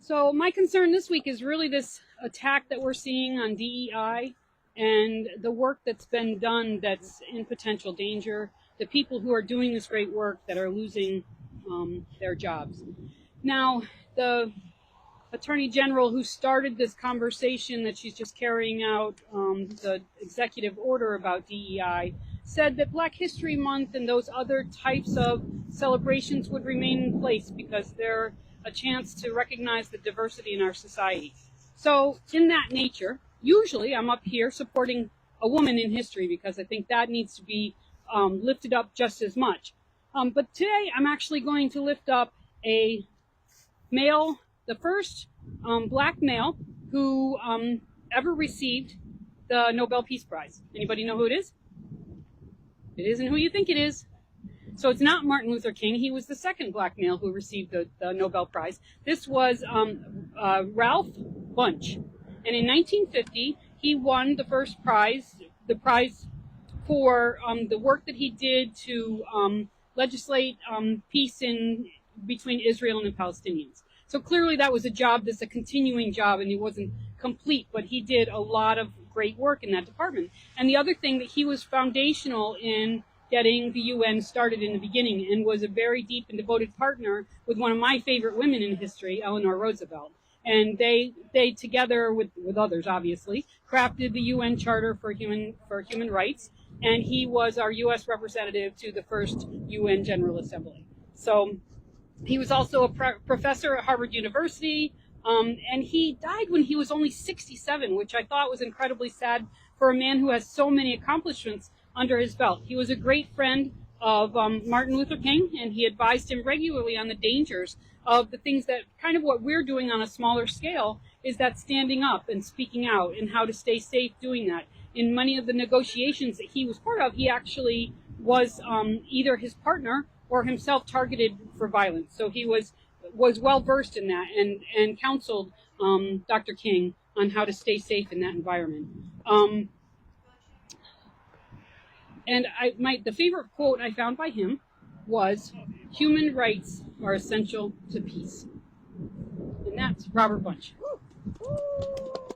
So my concern this week is really this attack that we're seeing on DEI and the work that's been done that's in potential danger, the people who are doing this great work that are losing their jobs. Now, the Attorney General who started this conversation that she's just carrying out, the executive order about DEI, said that Black History Month and those other types of celebrations would remain in place because they're a chance to recognize the diversity in our society. So in that nature, usually I'm up here supporting a woman in history because I think that needs to be lifted up just as much. But today I'm actually going to lift up a male, the first Black male who ever received the Nobel Peace Prize. Anybody know who it is? It isn't who you think it is. So it's not Martin Luther King. He was the second Black male who received the Nobel Prize. This was Ralph Bunche. And in 1950, he won the first prize, the prize for the work that he did to legislate peace between Israel and the Palestinians. So clearly that was a job that's a continuing job, and it wasn't complete, but he did a lot of great work in that department. And the other thing, that he was foundational in getting the UN started in the beginning and was a very deep and devoted partner with one of my favorite women in history, Eleanor Roosevelt. And they together with others, obviously, crafted the UN Charter for Human Rights, and he was our U.S. representative to the first UN General Assembly. So he was also a professor at Harvard University, and he died when he was only 67, which I thought was incredibly sad for a man who has so many accomplishments under his belt. He was a great friend of Martin Luther King, and he advised him regularly on the dangers of the things that kind of what we're doing on a smaller scale, is that standing up and speaking out and how to stay safe doing that. In many of the negotiations that he was part of, he actually was either his partner or himself targeted for violence. So he was well versed in that and counseled Dr. King on how to stay safe in that environment. And the favorite quote I found by him was, "Human rights are essential to peace." And that's Robert Bunche.